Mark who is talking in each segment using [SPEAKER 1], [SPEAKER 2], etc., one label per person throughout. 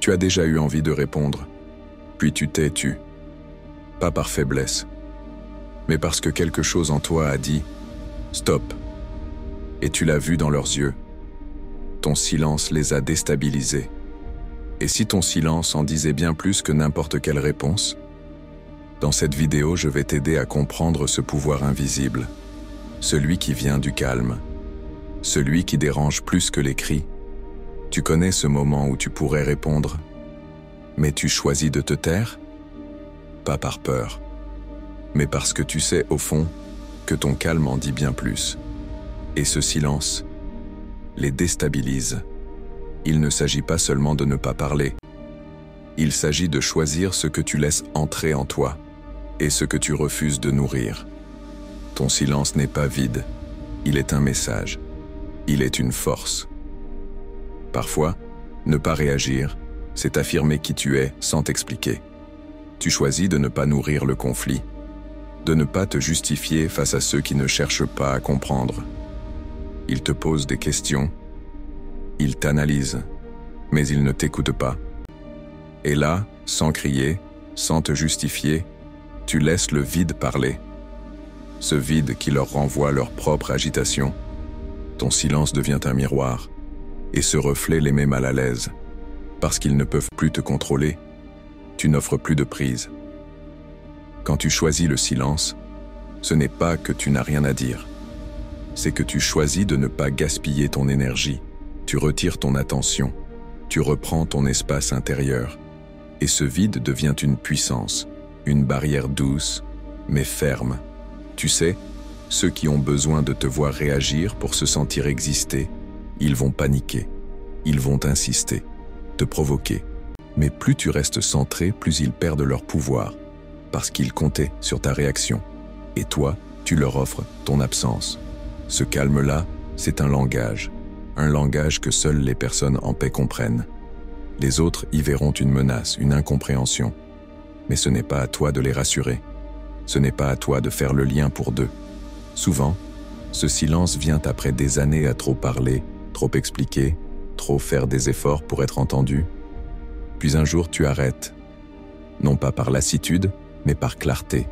[SPEAKER 1] Tu as déjà eu envie de répondre, puis tu t'es tu. Pas par faiblesse, mais parce que quelque chose en toi a dit « stop ». Et tu l'as vu dans leurs yeux. Ton silence les a déstabilisés. Et si ton silence en disait bien plus que n'importe quelle réponse? Dans cette vidéo, je vais t'aider à comprendre ce pouvoir invisible, celui qui vient du calme, celui qui dérange plus que les cris. Tu connais ce moment où tu pourrais répondre, mais tu choisis de te taire? Pas par peur, mais parce que tu sais au fond que ton calme en dit bien plus. Et ce silence les déstabilise. Il ne s'agit pas seulement de ne pas parler. Il s'agit de choisir ce que tu laisses entrer en toi et ce que tu refuses de nourrir. Ton silence n'est pas vide. Il est un message. Il est une force. Parfois, ne pas réagir, c'est affirmer qui tu es sans t'expliquer. Tu choisis de ne pas nourrir le conflit, de ne pas te justifier face à ceux qui ne cherchent pas à comprendre. Ils te posent des questions, ils t'analysent, mais ils ne t'écoutent pas. Et là, sans crier, sans te justifier, tu laisses le vide parler. Ce vide qui leur renvoie leur propre agitation. Ton silence devient un miroir, et ce reflet les met mal à l'aise. Parce qu'ils ne peuvent plus te contrôler, tu n'offres plus de prise. Quand tu choisis le silence, ce n'est pas que tu n'as rien à dire. C'est que tu choisis de ne pas gaspiller ton énergie. Tu retires ton attention. Tu reprends ton espace intérieur. Et ce vide devient une puissance, une barrière douce, mais ferme. Tu sais, ceux qui ont besoin de te voir réagir pour se sentir exister, ils vont paniquer. Ils vont insister, te provoquer. Mais plus tu restes centré, plus ils perdent leur pouvoir, parce qu'ils comptaient sur ta réaction. Et toi, tu leur offres ton absence. Ce calme-là, c'est un langage que seules les personnes en paix comprennent. Les autres y verront une menace, une incompréhension. Mais ce n'est pas à toi de les rassurer. Ce n'est pas à toi de faire le lien pour deux. Souvent, ce silence vient après des années à trop parler, trop expliquer, trop faire des efforts pour être entendu. Puis un jour, tu arrêtes. Non pas par lassitude, mais par clarté.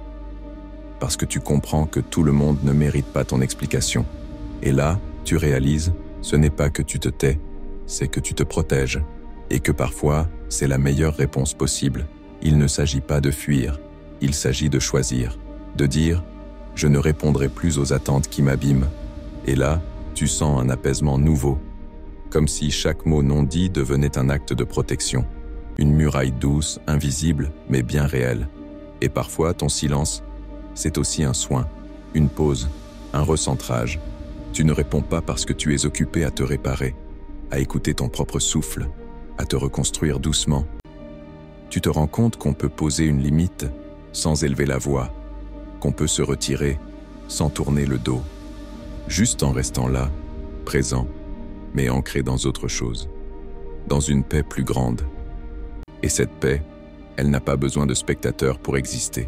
[SPEAKER 1] Parce que tu comprends que tout le monde ne mérite pas ton explication. Et là, tu réalises, ce n'est pas que tu te tais, c'est que tu te protèges. Et que parfois, c'est la meilleure réponse possible. Il ne s'agit pas de fuir, il s'agit de choisir. De dire, je ne répondrai plus aux attentes qui m'abîment. Et là, tu sens un apaisement nouveau. Comme si chaque mot non dit devenait un acte de protection. Une muraille douce, invisible, mais bien réelle. Et parfois, ton silence, c'est aussi un soin, une pause, un recentrage. Tu ne réponds pas parce que tu es occupé à te réparer, à écouter ton propre souffle, à te reconstruire doucement. Tu te rends compte qu'on peut poser une limite sans élever la voix, qu'on peut se retirer sans tourner le dos, juste en restant là, présent, mais ancré dans autre chose, dans une paix plus grande. Et cette paix, elle n'a pas besoin de spectateurs pour exister.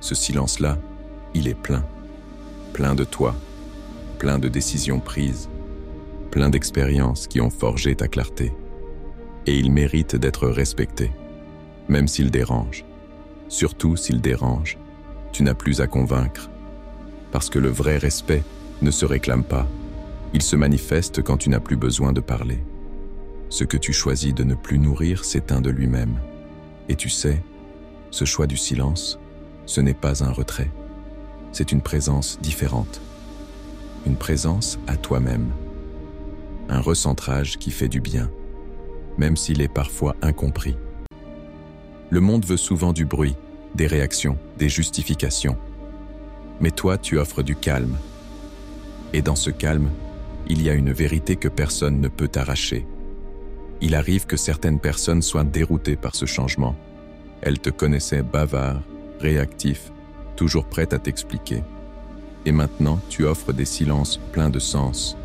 [SPEAKER 1] Ce silence-là, il est plein. Plein de toi, plein de décisions prises, plein d'expériences qui ont forgé ta clarté. Et il mérite d'être respecté, même s'il dérange. Surtout s'il dérange, tu n'as plus à convaincre. Parce que le vrai respect ne se réclame pas. Il se manifeste quand tu n'as plus besoin de parler. Ce que tu choisis de ne plus nourrir s'éteint de lui-même. Et tu sais, ce choix du silence, ce n'est pas un retrait. C'est une présence différente. Une présence à toi-même. Un recentrage qui fait du bien, même s'il est parfois incompris. Le monde veut souvent du bruit, des réactions, des justifications. Mais toi, tu offres du calme. Et dans ce calme, il y a une vérité que personne ne peut arracher. Il arrive que certaines personnes soient déroutées par ce changement. Elles te connaissaient bavard, réactif, toujours prête à t'expliquer. Et maintenant, tu offres des silences pleins de sens.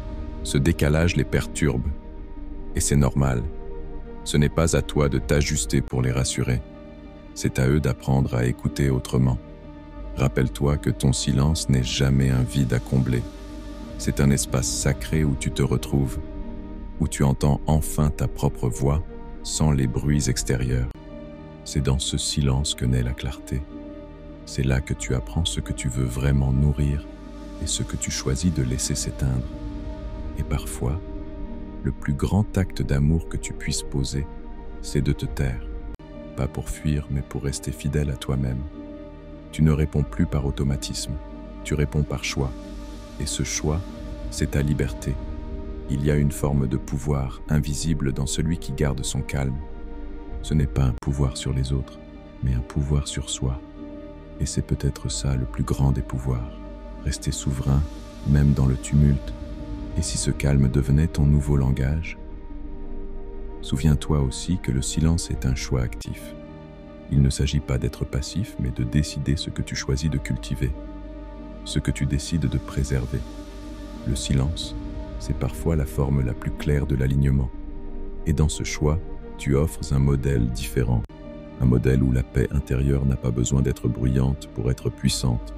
[SPEAKER 1] Ce décalage les perturbe. Et c'est normal. Ce n'est pas à toi de t'ajuster pour les rassurer. C'est à eux d'apprendre à écouter autrement. Rappelle-toi que ton silence n'est jamais un vide à combler. C'est un espace sacré où tu te retrouves, où tu entends enfin ta propre voix sans les bruits extérieurs. C'est dans ce silence que naît la clarté. C'est là que tu apprends ce que tu veux vraiment nourrir et ce que tu choisis de laisser s'éteindre. Et parfois, le plus grand acte d'amour que tu puisses poser, c'est de te taire. Pas pour fuir, mais pour rester fidèle à toi-même. Tu ne réponds plus par automatisme, tu réponds par choix. Et ce choix, c'est ta liberté. Il y a une forme de pouvoir invisible dans celui qui garde son calme. Ce n'est pas un pouvoir sur les autres, mais un pouvoir sur soi. Et c'est peut-être ça le plus grand des pouvoirs. Rester souverain, même dans le tumulte. Et si ce calme devenait ton nouveau langage? Souviens-toi aussi que le silence est un choix actif. Il ne s'agit pas d'être passif, mais de décider ce que tu choisis de cultiver, ce que tu décides de préserver. Le silence, c'est parfois la forme la plus claire de l'alignement. Et dans ce choix, tu offres un modèle différent. Un modèle où la paix intérieure n'a pas besoin d'être bruyante pour être puissante,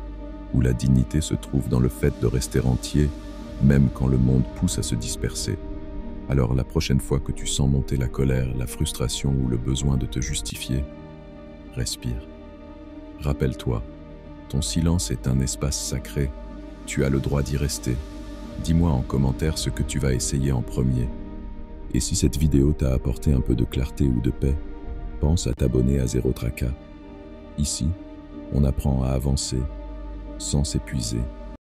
[SPEAKER 1] où la dignité se trouve dans le fait de rester entier, même quand le monde pousse à se disperser. Alors la prochaine fois que tu sens monter la colère, la frustration ou le besoin de te justifier, respire. Rappelle-toi, ton silence est un espace sacré. Tu as le droit d'y rester. Dis-moi en commentaire ce que tu vas essayer en premier. Et si cette vidéo t'a apporté un peu de clarté ou de paix, pense à t'abonner à Zero Tracas. Ici, on apprend à avancer sans s'épuiser.